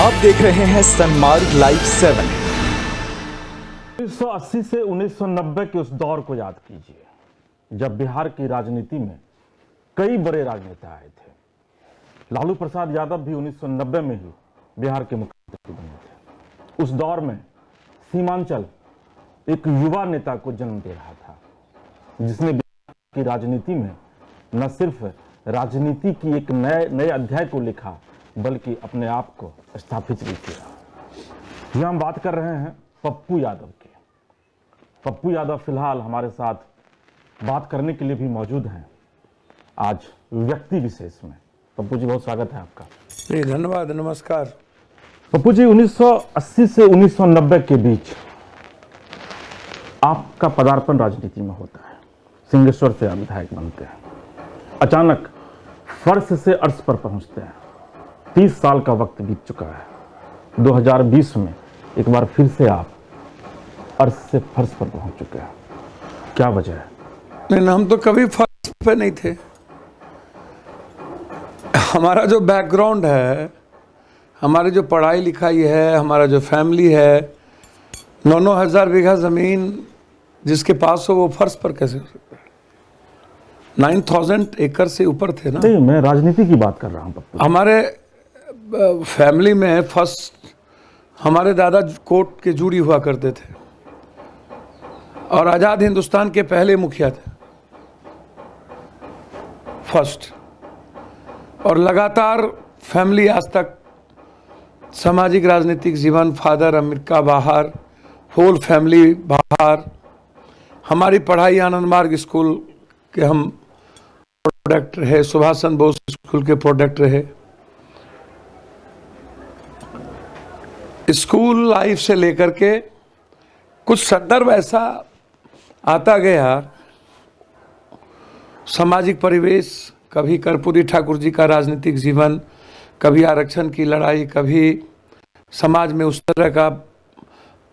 आप देख रहे हैं सनमार्ग लाइव 7। 1980 से 1990 के उस दौर को याद कीजिए जब बिहार की राजनीति में कई बड़े राजनेता आए थे। लालू प्रसाद यादव भी 1990 में ही बिहार के मुख्यमंत्री बने थे। उस दौर में सीमांचल एक युवा नेता को जन्म दे रहा था, जिसने बिहार की राजनीति में न सिर्फ राजनीति की एक नए अध्याय को लिखा, बल्कि अपने आप को स्थापित भी किया। यह हम बात कर रहे हैं पप्पू यादव की। पप्पू यादव फिलहाल हमारे साथ बात करने के लिए भी मौजूद हैं, आज व्यक्ति विशेष में। पप्पू जी, बहुत स्वागत है आपका। जी धन्यवाद, नमस्कार। पप्पू जी, 1980 से 1990 के बीच आपका पदार्पण राजनीति में होता है। सिंहेश्वर से आप विधायक बनते हैं, अचानक फर्श से अर्श पर पहुंचते हैं। 30 साल का वक्त बीत चुका है। 2020 में एक बार फिर से आप अर्श से फर्श पर पहुंच चुके हैं, क्या वजह है? नहीं, हम तो कभी फर्श पे नहीं थे। हमारा जो बैकग्राउंड है, हमारी जो पढ़ाई लिखाई है, हमारा जो फैमिली है, 9-9 हज़ार बीघा ज़मीन जिसके पास हो वो फर्श पर कैसे हो सकता है? 9,000 एकड़ से ऊपर थे ना। नहीं, मैं राजनीति की बात कर रहा हूँ पप्पू। हमारे फैमिली में फर्स्ट हमारे दादा कोर्ट के जूरी हुआ करते थे और आज़ाद हिंदुस्तान के पहले मुखिया थे, फर्स्ट। और लगातार फैमिली आज तक सामाजिक राजनीतिक जीवन, फादर अमेरिका बाहर, होल फैमिली बाहर। हमारी पढ़ाई आनंद मार्ग स्कूल के हम प्रोडक्ट रहे, सुभाष चंद्र बोस स्कूल के प्रोडक्ट रहे। स्कूल लाइफ से लेकर के कुछ संदर्भ ऐसा आता गया, सामाजिक परिवेश, कभी कर्पूरी ठाकुर जी का राजनीतिक जीवन, कभी आरक्षण की लड़ाई, कभी समाज में उस तरह का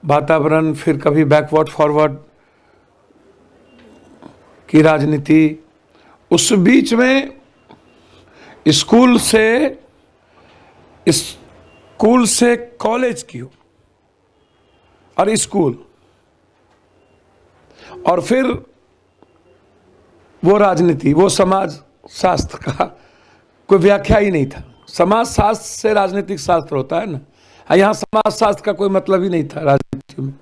वातावरण, फिर कभी बैकवर्ड फॉरवर्ड की राजनीति। उस बीच में स्कूल से कॉलेज की और स्कूल, और फिर वो राजनीति, वो समाज शास्त्र का कोई व्याख्या ही नहीं था। समाज शास्त्र से राजनीतिक शास्त्र होता है ना, यहाँ समाज शास्त्र का कोई मतलब ही नहीं था राजनीति में।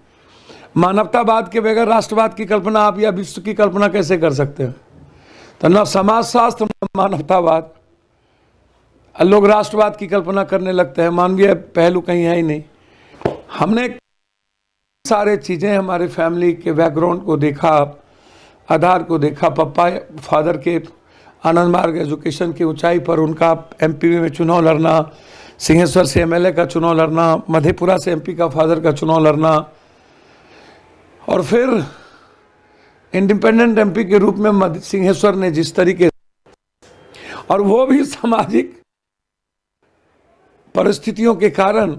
मानवतावाद के बगैर राष्ट्रवाद की कल्पना आप या विश्व की कल्पना कैसे कर सकते हैं? तो न समाज शास्त्र न मानवतावाद। लोग राष्ट्रवाद की कल्पना करने लगते हैं, मानवीय पहलू कहीं है ही नहीं। हमने सारे चीज़ें हमारे फैमिली के बैकग्राउंड को देखा, आधार को देखा। पापा फादर के आनंद मार्ग एजुकेशन की ऊंचाई पर उनका एमपी में चुनाव लड़ना, सिंहेश्वर से एमएलए का चुनाव लड़ना, मधेपुरा से एमपी का फादर का चुनाव लड़ना, और फिर इंडिपेंडेंट एमपी के रूप में सिंहेश्वर ने जिस तरीके, और वो भी सामाजिक परिस्थितियों के कारण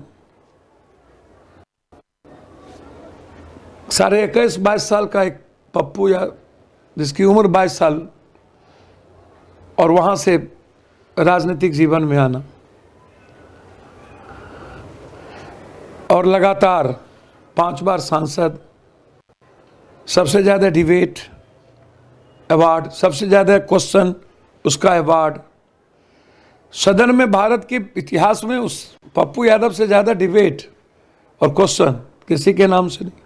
21.5-22 साल का एक पप्पू या जिसकी उम्र 22 साल, और वहां से राजनीतिक जीवन में आना और लगातार 5 बार सांसद, सबसे ज्यादा डिबेट अवार्ड, सबसे ज्यादा क्वेश्चन उसका अवार्ड। सदन में भारत के इतिहास में उस पप्पू यादव से ज्यादा डिबेट और क्वेश्चन किसी के नाम से नहीं।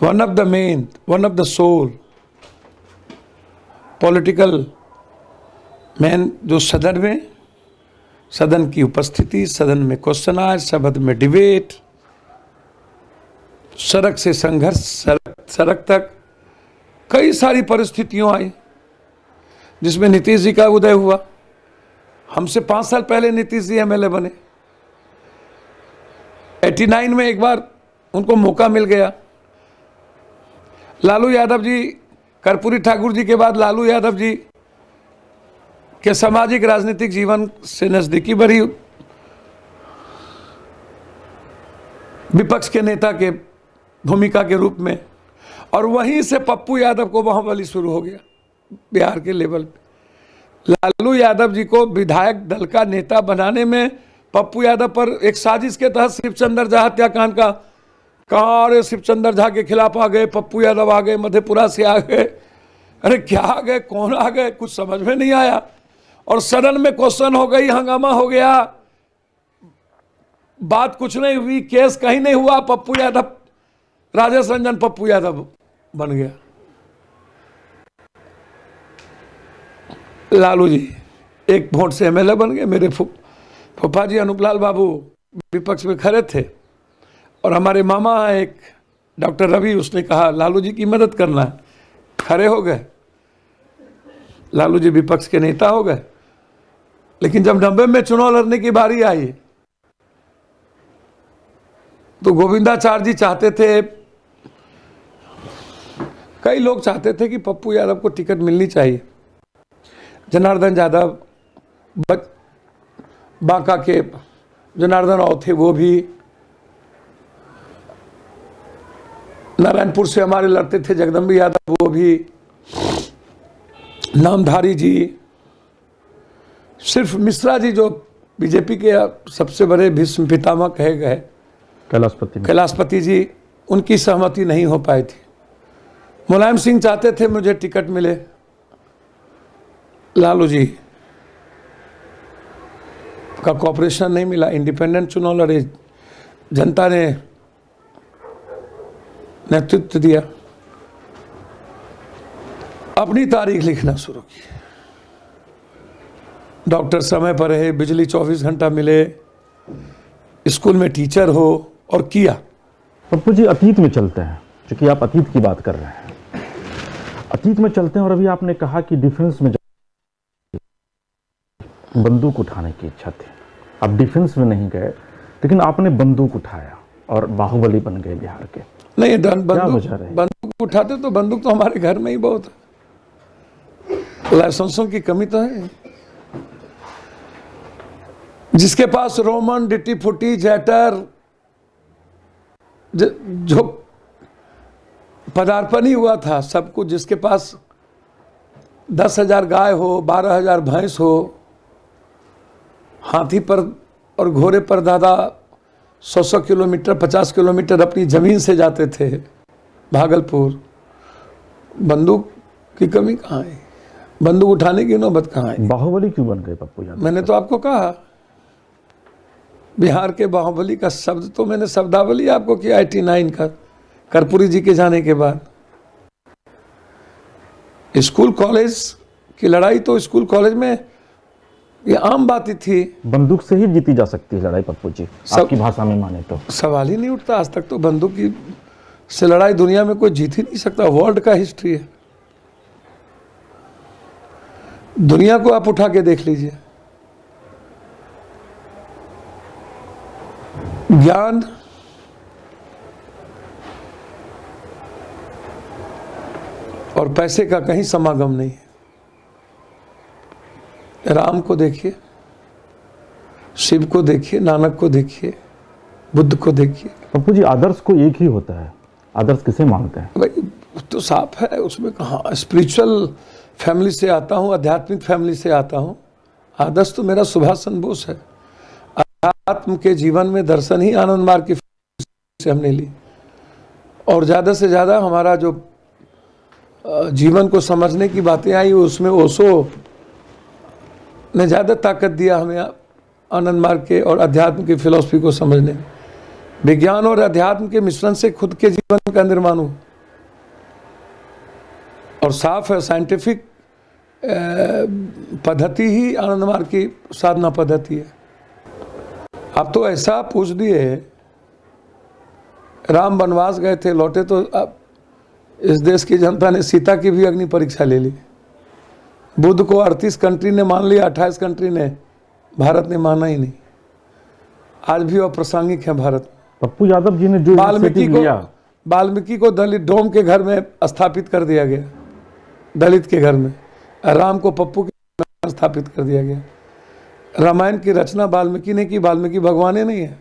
One of the main, one of the sole political man, जो सदन में, सदन की उपस्थिति, सदन में क्वेश्चन आज, सदन में डिबेट, सड़क से संघर्ष, सड़क तक कई सारी परिस्थितियों आई जिसमें नीतीश जी का उदय हुआ। हमसे 5 साल पहले नीतीश जी एमएलए बने। 89 में एक बार उनको मौका मिल गया। लालू यादव जी, कर्पूरी ठाकुर जी के बाद लालू यादव जी के सामाजिक राजनीतिक जीवन से नजदीकी बढ़ी, विपक्ष के नेता के भूमिका के रूप में, और वहीं से पप्पू यादव को बाहुबली शुरू हो गया बिहार के लेवल पे। लालू यादव जी को विधायक दल का नेता बनाने में पप्पू यादव पर एक साजिश के तहत शिवचंद्र झा हत्याकांड का कहा, अरे शिवचंद्र झा के खिलाफ आ गए, पप्पू यादव आ गए, मधेपुरा से आ गए, अरे क्या आ गए, कौन आ गए, कुछ समझ में नहीं आया। और सदन में क्वेश्चन हो गई, हंगामा हो गया, बात कुछ नहीं हुई, केस कहीं नहीं हुआ, पप्पू यादव, राजेश रंजन पप्पू यादव बन गया। लालू जी एक वोट से एमएलए बन गए। मेरे फूफा जी अनूपलाल बाबू विपक्ष में खड़े थे और हमारे मामा एक डॉक्टर रवि, उसने कहा लालू जी की मदद करना है, खड़े हो गए, लालू जी विपक्ष के नेता हो गए। लेकिन जब 90 में चुनाव लड़ने की बारी आई तो गोविंदाचार्य जी चाहते थे, कई लोग चाहते थे कि पप्पू यादव को टिकट मिलनी चाहिए। जनार्दन यादव, बांका के जनार्दन राव थे, वो भी, नारायणपुर से हमारे लड़ते थे जगदम्बी यादव, वो भी, नामधारी जी, सिर्फ मिश्रा जी जो बीजेपी के सबसे बड़े भीष्म पितामह कहे गए, कैलाशपति जी, उनकी सहमति नहीं हो पाई थी। मुलायम सिंह चाहते थे मुझे टिकट मिले, लालू जी का कॉपरेशन नहीं मिला, इंडिपेंडेंट चुनाव लड़े, जनता ने नेतृत्व दिया, अपनी तारीख लिखना शुरू की। डॉक्टर समय पर रहे, बिजली 24 घंटा मिले, स्कूल में टीचर हो, और किया। पप्पू जी अतीत में चलते हैं, क्योंकि आप अतीत की बात कर रहे हैं, अतीत में चलते हैं। और अभी आपने कहा कि डिफेंस में बंदूक उठाने की इच्छा थी, आप डिफेंस में नहीं गए, लेकिन आपने बंदूक उठाया और बाहुबली बन गए बिहार के। नहीं, बंदूक उठाते तो बंदूक तो हमारे घर में ही बहुत है, लाइसेंसों की कमी तो है। जिसके पास रोमन, डिटी फुटी, जेटर, जो पदार्पण ही हुआ था सब कुछ, जिसके पास 10,000 गाय हो, 12,000 भैंस हो, हाथी पर और घोड़े पर दादा 100 किलोमीटर 50 किलोमीटर अपनी जमीन से जाते थे भागलपुर, बंदूक की कमी कहाँ है, बंदूक उठाने की नौबत कहाँ है। बाहुबली क्यों बन गए पप्पू यादव? मैंने तो आपको कहा, बिहार के बाहुबली का शब्द तो मैंने शब्दावली आपको किया 89 का, कर्पूरी जी के जाने के बाद। स्कूल कॉलेज की लड़ाई तो स्कूल कॉलेज में ये आम बात ही थी, बंदूक से ही जीती जा सकती है लड़ाई पप्पू जी, आपकी भाषा में माने तो। सवाल ही नहीं उठता आज तक तो, बंदूक की से लड़ाई दुनिया में कोई जीत ही नहीं सकता, वर्ल्ड का हिस्ट्री है। दुनिया को आप उठा के देख लीजिए, ज्ञान और पैसे का कहीं समागम नहीं है। राम को देखिए, शिव को देखिए, नानक को देखिए, बुद्ध को देखिए। पप्पू जी आदर्श को एक ही होता है, आदर्श किसे मानते हैं? भाई तो साफ है, उसमें कहाँ, स्पिरिचुअल फैमिली से आता हूँ, आध्यात्मिक फैमिली से आता हूँ। आदर्श तो मेरा सुभाष चंद्र बोस है। आत्म के जीवन में दर्शन ही आनंद मार्ग की से हमने ली, और ज़्यादा से ज़्यादा हमारा जो जीवन को समझने की बातें आई, उसमें ओशो ने ज़्यादा ताकत दिया हमें आनंद मार्ग के और अध्यात्म की फिलॉसफी को समझने में। विज्ञान और अध्यात्म के मिश्रण से खुद के जीवन का निर्माण हो, और साफ है साइंटिफिक पद्धति ही आनंद मार्ग की साधना पद्धति है। आप तो ऐसा पूछ दिए, राम वनवास गए थे, लौटे तो अब इस देश की जनता ने सीता की भी अग्नि परीक्षा ले ली। बुद्ध को 38 कंट्री ने मान लिया, 28 कंट्री ने, भारत ने माना ही नहीं। आज भी अप्रासंगिक है भारत। पप्पू यादव जी ने जो वाल्मीकि को दलित डोम के घर में स्थापित कर दिया गया, दलित के घर में। राम को पप्पू के घर में स्थापित कर दिया गया। रामायण की रचना वाल्मीकि ने की, वाल्मीकि भगवान ही नहीं है,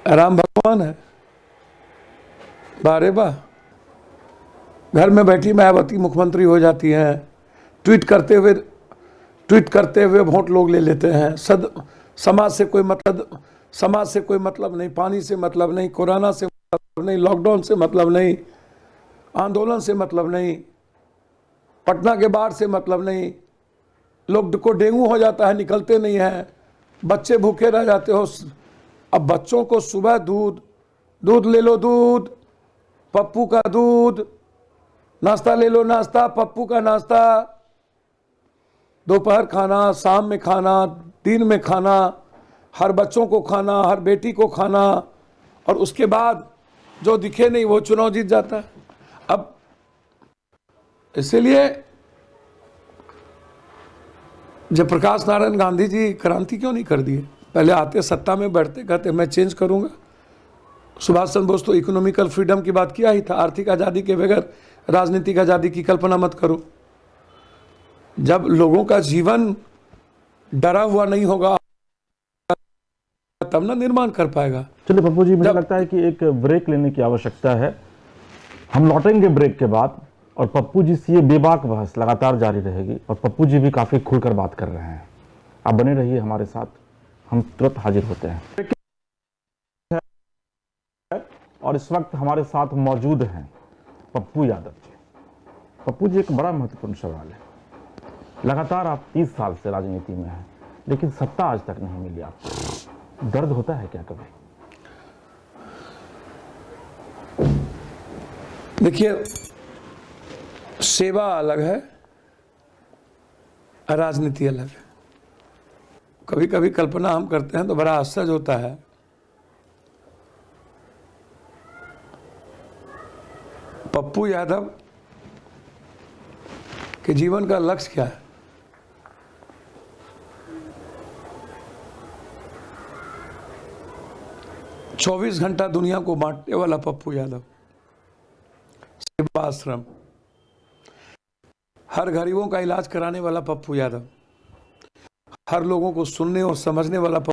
राम भगवान है। बारे वाह, घर में बैठी मायावती मुख्यमंत्री हो जाती हैं, ट्वीट करते हुए वोट लोग ले लेते हैं, समाज से कोई मतलब नहीं, पानी से मतलब नहीं, कोरोना से मतलब नहीं, लॉकडाउन से मतलब नहीं, आंदोलन से मतलब नहीं, पटना के बाढ़ से मतलब नहीं, लोग को डेंगू हो जाता है निकलते नहीं है, बच्चे भूखे रह जाते हो। अब बच्चों को सुबह दूध ले लो, दूध, पप्पू का दूध, नाश्ता ले लो, नाश्ता, पप्पू का नाश्ता, दोपहर खाना, शाम में खाना, दिन में खाना, हर बच्चों को खाना, हर बेटी को खाना, और उसके बाद जो दिखे नहीं वो चुनाव जीत जाता है। अब इसलिए जयप्रकाश नारायण गांधी जी क्रांति क्यों नहीं कर दिए? पहले आते सत्ता में बैठते, कहते मैं चेंज करूंगा। सुभाष चंद्र बोस तो इकोनॉमिकल फ्रीडम की बात किया ही था, आर्थिक आज़ादी के बगैर राजनीतिक आज़ादी की कल्पना मत करो। जब लोगों का जीवन डरा हुआ नहीं होगा तब ना निर्माण कर पाएगा। चलिए पप्पू जी, मुझे लगता है कि एक ब्रेक लेने की आवश्यकता है। हम लौटेंगे ब्रेक के बाद, और पप्पू जी से ये बेबाक बहस लगातार जारी रहेगी, और पप्पू जी भी काफ़ी खुलकर बात कर रहे हैं। आप बने रहिए हमारे साथ, हम तुरंत हाजिर होते हैं। और इस वक्त हमारे साथ मौजूद हैं पप्पू यादव जी। पप्पू जी, एक बड़ा महत्वपूर्ण सवाल है। लगातार आप 30 साल से राजनीति में हैं, लेकिन सत्ता आज तक नहीं मिली आपको। दर्द होता है क्या कभी? देखिए, सेवा अलग है, राजनीति अलग है। कभी कभी कल्पना हम करते हैं तो बड़ा आश्चर्य होता है। पप्पू यादव के जीवन का लक्ष्य क्या है? चौबीस घंटा दुनिया को बांटने वाला पप्पू यादव, सेवा आश्रम, हर गरीबों का इलाज कराने वाला पप्पू यादव, हर लोगों को सुनने और समझने वाला पप्पू।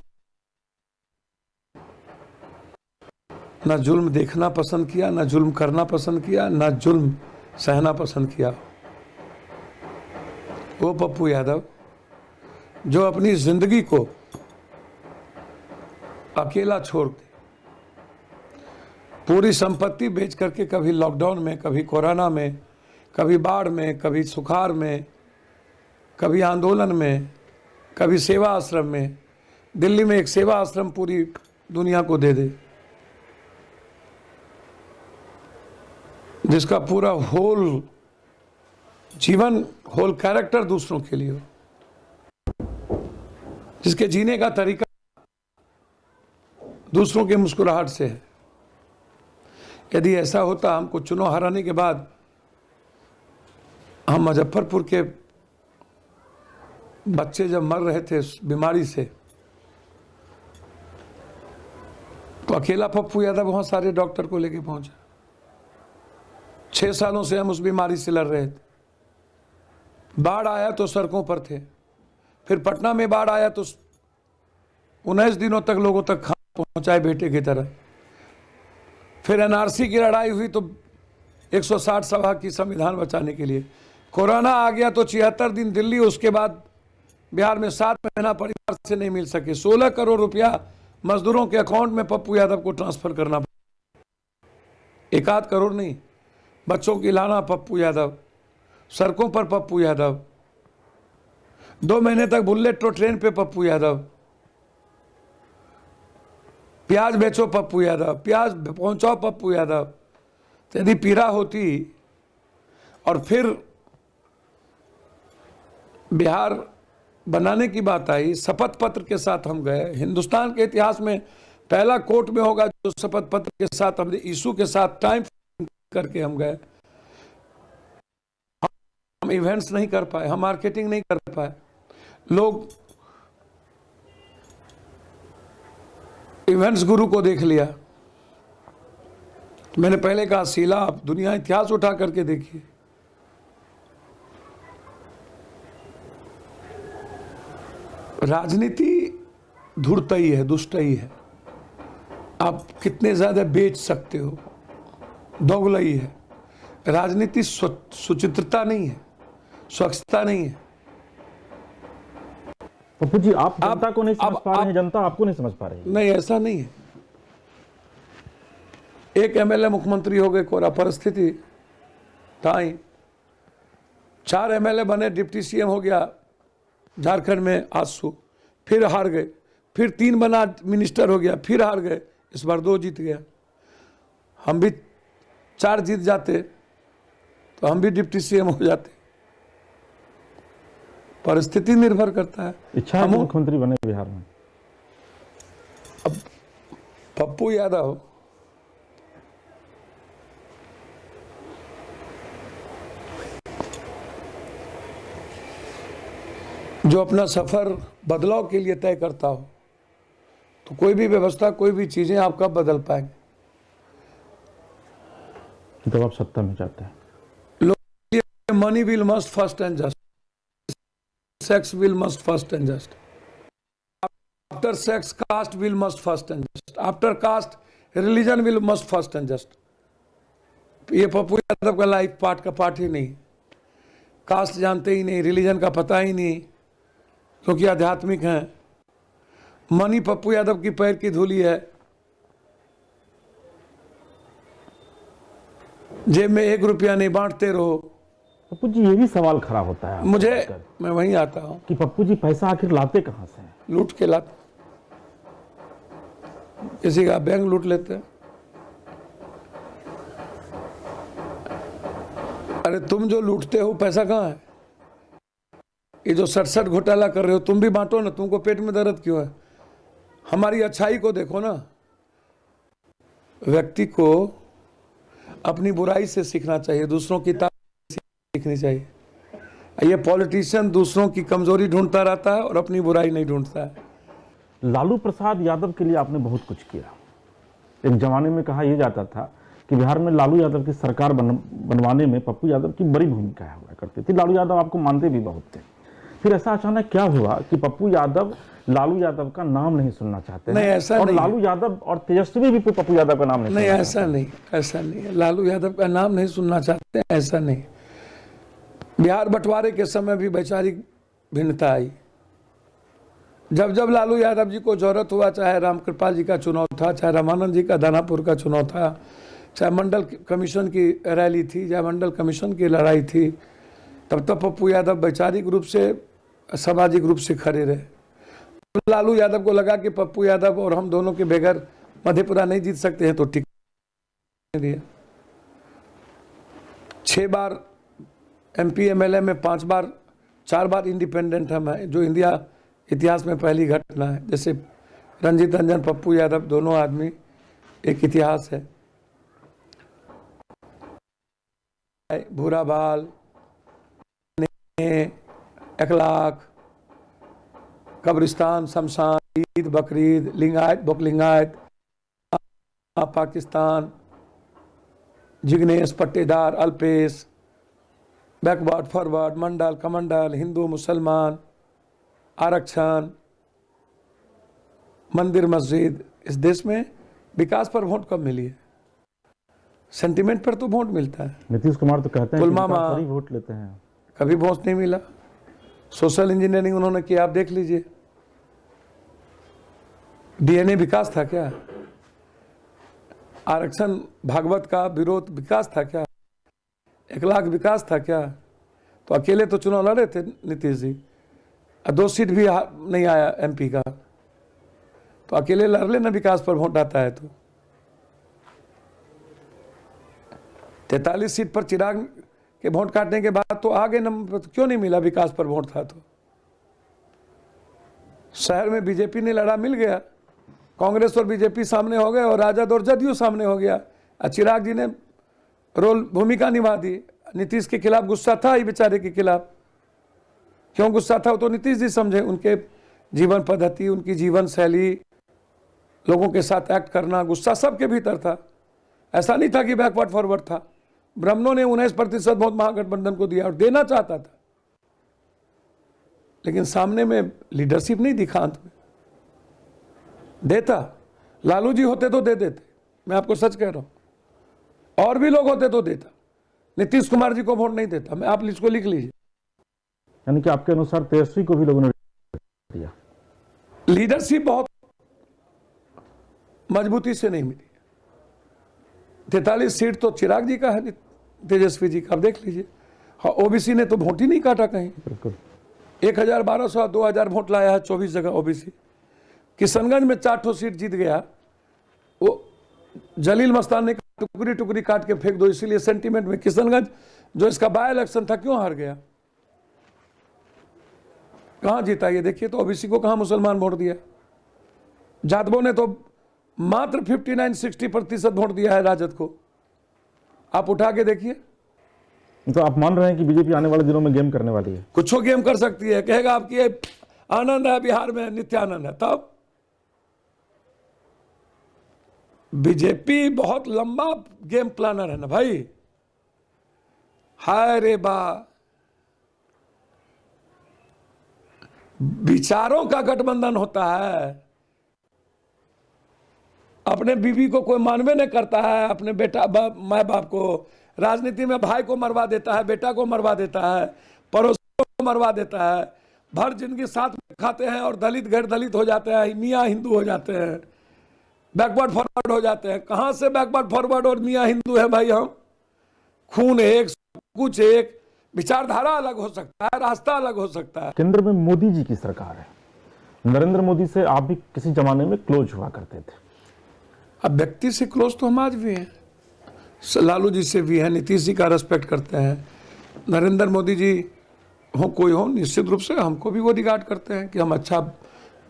ना जुल्म देखना पसंद किया, ना जुल्म करना पसंद किया, ना जुल्म सहना पसंद किया। वो पप्पू यादव जो अपनी जिंदगी को अकेला छोड़ के, पूरी संपत्ति बेच करके, कभी लॉकडाउन में, कभी कोरोना में, कभी बाढ़ में, कभी सुखाड़ में, कभी आंदोलन में, कभी सेवा आश्रम में, दिल्ली में एक सेवा आश्रम पूरी दुनिया को दे दे, जिसका पूरा होल जीवन, होल कैरेक्टर दूसरों के लिए हो, जिसके जीने का तरीका दूसरों के मुस्कुराहट से है। यदि ऐसा होता, हमको चुनाव हराने के बाद हम मुजफ्फरपुर के बच्चे जब मर रहे थे बीमारी से, तो अकेला पप्पू यादव वहां सारे डॉक्टर को लेके पहुंचा। 6 सालों से हम उस बीमारी से लड़ रहे थे। बाढ़ आया तो सड़कों पर थे, फिर पटना में बाढ़ आया तो 19 दिनों तक लोगों तक खाना पहुंचाए बेटे की तरह। फिर एनआरसी की लड़ाई हुई तो 160 सभा की संविधान बचाने के लिए। कोरोना आ गया तो 76 दिन दिल्ली, उसके बाद बिहार में 7 महीना परिवार से नहीं मिल सके। 16 करोड़ रुपया मजदूरों के अकाउंट में पप्पू यादव को ट्रांसफर करना पड़ा। 1 करोड़ नहीं, बच्चों की लाना पप्पू यादव, सड़कों पर पप्पू यादव, 2 महीने तक बुलेट तो ट्रेन पे पप्पू यादव, प्याज बेचो पप्पू यादव, प्याज पहुंचाओ पप्पू यादव। तो यदि पीड़ा होती और फिर बिहार बनाने की बात आई, शपथ पत्र के साथ हम गए। हिंदुस्तान के इतिहास में पहला कोर्ट में होगा जो शपथ पत्र के साथ, हमने इशू के साथ टाइम करके हम गए। हम इवेंट्स नहीं कर पाए, हम मार्केटिंग नहीं कर पाए। लोग इवेंट्स गुरु को देख लिया। मैंने पहले कहा, शीला आप दुनिया इतिहास उठा करके देखिए, राजनीति धूर्तई है, दुष्टई है। आप कितने ज्यादा बेच सकते हो, दोगलई है। राजनीति सुचित्रता नहीं है, स्वच्छता नहीं है। पप्पू जी, आप जनता को नहीं समझ अब- पा रहे हैं, जनता आपको नहीं समझ पा रही है। नहीं, ऐसा नहीं है। एक एमएलए मुख्यमंत्री हो गए, कोरा परिस्थिति ताई 4 एमएलए बने, डिप्टी सीएम हो गया झारखंड में आंसू, फिर हार गए, फिर 3 बना मिनिस्टर हो गया, फिर हार गए, इस बार 2 जीत गया। हम भी 4 जीत जाते तो हम भी डिप्टी सीएम हो जाते। परिस्थिति निर्भर करता है। इच्छा है कि मुख्यमंत्री बने बिहार में? पप्पू यादव जो अपना सफर बदलाव के लिए तय करता हो, तो कोई भी व्यवस्था, कोई भी चीजें आप कब बदल पाएंगे? जब आप सत्ता में जाते हैं। Money will must first and just, sex will must first and just, after sex caste will must first and just, after caste religion will must first and just. ये पप्पू यादव का लाइफ पार्ट ही नहीं। कास्ट जानते ही नहीं, religion का पता ही नहीं, क्योंकि आध्यात्मिक हैं। मनी पप्पू यादव की पैर की धूली है। जेब में 1 रुपया नहीं, बांटते रहो। पप्पू जी, ये भी सवाल खड़ा होता है मुझे, आपको मैं वहीं आता हूं, कि पप्पू जी पैसा आखिर लाते कहां से हैं? लूट के लाते, किसी का बैंक लूट लेते हैं। अरे तुम जो लूटते हो पैसा कहाँ है? ये जो 67 घोटाला कर रहे हो, तुम भी बांटो ना। तुमको पेट में दर्द क्यों है? हमारी अच्छाई को देखो ना। व्यक्ति को अपनी बुराई से सीखना चाहिए, दूसरों की ताकत सीखनी चाहिए। ये पॉलिटिशियन दूसरों की कमजोरी ढूंढता रहता है और अपनी बुराई नहीं ढूंढता है। लालू प्रसाद यादव के लिए आपने बहुत कुछ किया। एक जमाने में कहा यह जाता था कि बिहार में लालू यादव की सरकार बनवाने में पप्पू यादव की बड़ी भूमिका हुआ करती थी। लालू यादव आपको मानते भी बहुत थे। फिर ऐसा अचानक क्या हुआ कि पप्पू यादव लालू यादव का नाम नहीं सुनना चाहते हैं? नहीं, ऐसा और नहीं। लालू यादव और तेजस्वी भी पप्पू यादव का नाम नहीं नहीं, सुनना ऐसा नहीं, ऐसा नहीं है। लालू यादव का नाम नहीं सुनना चाहते हैं, ऐसा नहीं। बिहार बंटवारे के समय भी वैचारिक भिन्नता आई। जब जब लालू यादव जी को जरूरत हुआ, चाहे रामकृपाल जी का चुनाव था, चाहे रामानंद जी का दानापुर का चुनाव था, चाहे मंडल कमीशन की रैली थी, चाहे मंडल कमीशन की लड़ाई थी, तब तक पप्पू यादव वैचारिक रूप से, सामाजिक रूप से खड़े रहे। लालू यादव को लगा कि पप्पू यादव और हम दोनों के बगैर मधेपुरा नहीं जीत सकते हैं, तो टिकट दिया। 6 बार MP MLA में, 4 बार इंडिपेंडेंट हम हैं, जो इंडिया इतिहास में पहली घटना है। जैसे रंजीत रंजन, पप्पू यादव, दोनों आदमी एक इतिहास है। भूरा बाल, 1,00,000, कब्रिस्तान, शमशान, ईद, बकरीद, लिंगायत, बकलिंगायत, पाकिस्तान, जिग्नेश, पट्टेदार, अल्पेश, बैकवर्ड, फॉरवर्ड, मंडल, कमंडल, हिंदू, मुसलमान, आरक्षण, मंदिर, मस्जिद। इस देश में विकास पर वोट कब मिली है? सेंटिमेंट पर तो वोट मिलता है। नीतीश कुमार तो कहते हैं पुलवामा, कि विकास पर ही वोट लेते हैं। कभी वोट नहीं मिला। सोशल इंजीनियरिंग उन्होंने किया, आप देख लीजिए। DNA विकास था क्या? आरक्षण भागवत का विरोध विकास था क्या? 1,00,000 विकास था क्या? तो अकेले तो चुनाव लड़े थे नीतीश जी, 2 सीट भी नहीं आया MP का, तो अकेले लड़ लेना, विकास पर वोट आता है तो। 43 सीट पर चिराग के वोट काटने के बाद तो आगे नंबर पर क्यों नहीं मिला? विकास पर वोट था तो। शहर में बीजेपी ने लड़ा, मिल गया। कांग्रेस और बीजेपी सामने हो गए और राजद और जदयू सामने हो गया। चिराग जी ने भूमिका निभा दी। नीतीश के खिलाफ गुस्सा था, ही बेचारे के खिलाफ। क्यों गुस्सा था वो तो नीतीश जी समझे। उनके जीवन पद्धति, उनकी जीवन शैली, लोगों के साथ एक्ट करना, गुस्सा सबके भीतर था। ऐसा नहीं था कि बैकवर्ड फॉरवर्ड था। ब्राह्मणों ने 19% वोट महागठबंधन को दिया और देना चाहता था, लेकिन सामने में लीडरशिप नहीं दिखा। अंत में देता, लालू जी होते तो दे देते, मैं आपको सच कह रहा हूं। और भी लोग होते तो देता। नीतीश कुमार जी को वोट नहीं देता। मैं, आप इसको लिख लीजिए। यानी कि आपके अनुसार तेजस्वी को भी लोगों ने दिया? लीडरशिप बहुत मजबूती से नहीं मिली। 43 सीट तो चिराग जी का है, तेजस्वी जी का, आप देख लीजिए। हाँ, ओबीसी ने तो वोट ही नहीं काटा कहीं। बिल्कुल 1,1200 2,000 वोट लाया है 24 जगह ओबीसी। किशनगंज में 4 सीट जीत गया, वो जलील मस्तान ने टुकड़ी टुकड़ी काट के फेंक दो, इसीलिए सेंटीमेंट में किशनगंज जो इसका बाय इलेक्शन था क्यों हार गया, कहां जीता ये देखिए। तो ओबीसी को कहां मुसलमान वोट दिया? जादवों ने तो मात्र 59-60% वोट दिया है राजद को, आप उठा के देखिए। तो आप मान रहे हैं कि बीजेपी आने वाले दिनों में गेम करने वाली है? कुछ गेम कर सकती है, कहेगा आपकी ये आनंद है बिहार में, नित्यानंद है। तब बीजेपी बहुत लंबा गेम प्लानर है ना भाई। हाय रे बा, विचारों का गठबंधन होता है। अपने बीवी को कोई मानवे नहीं करता है, अपने बेटा माँ बाप को। राजनीति में भाई को मरवा देता है, बेटा को मरवा देता है, पड़ोसियों को मरवा देता है। भर जिंदगी साथ में खाते हैं और दलित गैर दलित हो जाते हैं, मियाँ हिंदू हो जाते हैं, बैकवर्ड फॉरवर्ड हो जाते हैं। कहां से बैकवर्ड फॉरवर्ड और मियाँ हिंदू है भाई? हम खून एक, कुछ एक, विचारधारा अलग हो सकता है, रास्ता अलग हो सकता है। केंद्र में मोदी जी की सरकार है, नरेंद्र मोदी से आप भी किसी जमाने में क्लोज हुआ करते थे। अब व्यक्ति से क्लोज तो हम आज भी हैं, लालू जी से भी हैं, नीतीश जी का रेस्पेक्ट करते हैं। नरेंद्र मोदी जी हो कोई हो, निश्चित रूप से हमको भी वो रिगार्ड करते हैं कि हम अच्छा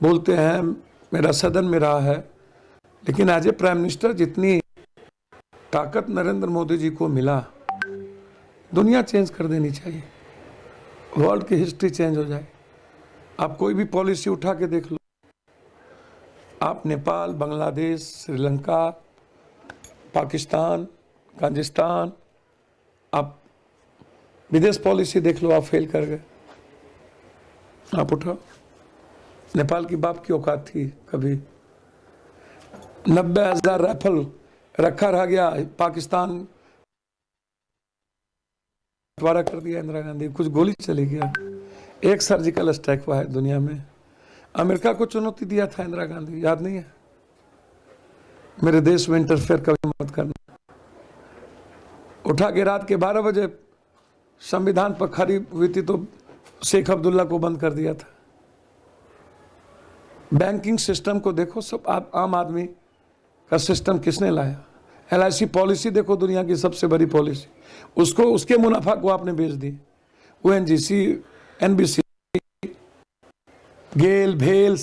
बोलते हैं, मेरा सदन में रहा है। लेकिन एज ए प्राइम मिनिस्टर जितनी ताकत नरेंद्र मोदी जी को मिला, दुनिया चेंज कर देनी चाहिए, वर्ल्ड की हिस्ट्री चेंज हो जाए। आप कोई भी पॉलिसी उठा के देख लो, आप नेपाल, बांग्लादेश, श्रीलंका, पाकिस्तान, काजिस्तान, आप विदेश पॉलिसी देख लो, आप फेल कर गए। आप उठाओ, नेपाल की बाप की औकात थी कभी? 90,000 राइफल रखा रह गया, पाकिस्तान बंटवारा कर दिया इंदिरा गांधी, कुछ गोली चली गया। एक सर्जिकल स्ट्राइक हुआ है दुनिया में। अमेरिका को चुनौती दिया था इंदिरा गांधी, याद नहीं है? मेरे देश में इंटरफेयर कभी मत करना। उठा के रात के 12 बजे संविधान पर खड़ी हुई थी तो शेख अब्दुल्ला को बंद कर दिया था। बैंकिंग सिस्टम को देखो, सब आम आदमी का सिस्टम किसने लाया? LIC पॉलिसी देखो, दुनिया की सबसे बड़ी पॉलिसी, उसको उसके मुनाफा को आपने बेच दी। ONGC, NBC, गेल, भेल,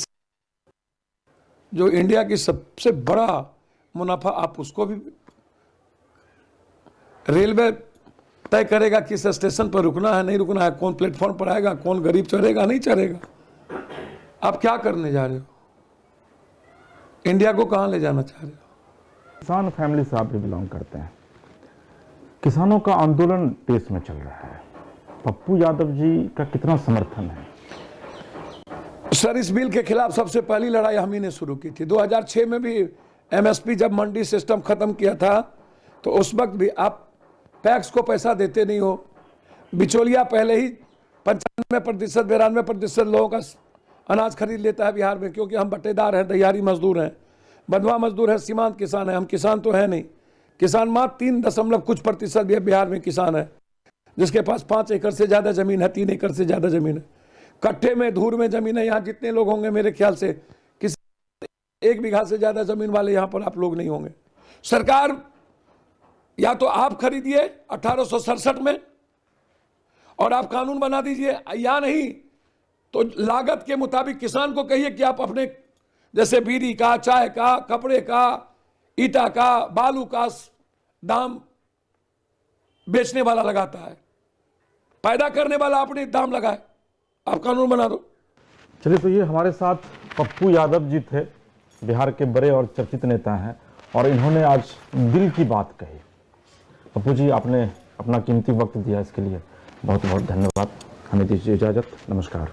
जो इंडिया की सबसे बड़ा मुनाफा, आप उसको भी। रेलवे तय करेगा किस स्टेशन पर रुकना है, नहीं रुकना है, कौन प्लेटफॉर्म पर आएगा, कौन गरीब चढ़ेगा नहीं चढ़ेगा। आप क्या करने जा रहे हो? इंडिया को कहां ले जाना चाह रहे हो? किसान फैमिली से आप भी बिलोंग करते हैं। किसानों का आंदोलन देश में चल रहा है, पप्पू यादव जी का कितना समर्थन है? सर, इस बिल के खिलाफ सबसे पहली लड़ाई हम ही ने शुरू की थी। 2006 में भी MSP जब मंडी सिस्टम खत्म किया था, तो उस वक्त भी आप पैक्स को पैसा देते नहीं हो, बिचौलिया पहले ही 95%, 92% लोगों का अनाज खरीद लेता है बिहार में, क्योंकि हम बट्टेदार हैं, तैयारी मजदूर हैं, बंधुआ मजदूर है, सीमांत किसान है। हम किसान तो है नहीं, किसान मात्र 3 कुछ % भी बिहार में किसान है, जिसके पास 5 एकड़ से ज्यादा जमीन है, 3 एकड़ से ज्यादा जमीन है, कट्ठे में धूर में जमीन है। यहाँ जितने लोग होंगे मेरे ख्याल से किसी 1 बीघा से ज्यादा जमीन वाले यहाँ पर आप लोग नहीं होंगे। सरकार या तो आप खरीदिए 1867 में और आप कानून बना दीजिए, या नहीं तो लागत के मुताबिक किसान को कहिए कि आप अपने जैसे बीड़ी का, चाय का, कपड़े का, ईटा का, बालू का दाम बेचने वाला लगाता है, पैदा करने वाला अपने दाम लगाए, आप कानून बना दो। चलिए, तो ये हमारे साथ पप्पू यादव जी थे, बिहार के बड़े और चर्चित नेता हैं, और इन्होंने आज दिल की बात कही। पप्पू जी, आपने अपना कीमती वक्त दिया, इसके लिए बहुत बहुत धन्यवाद। हमें दीजिए इजाजत, नमस्कार।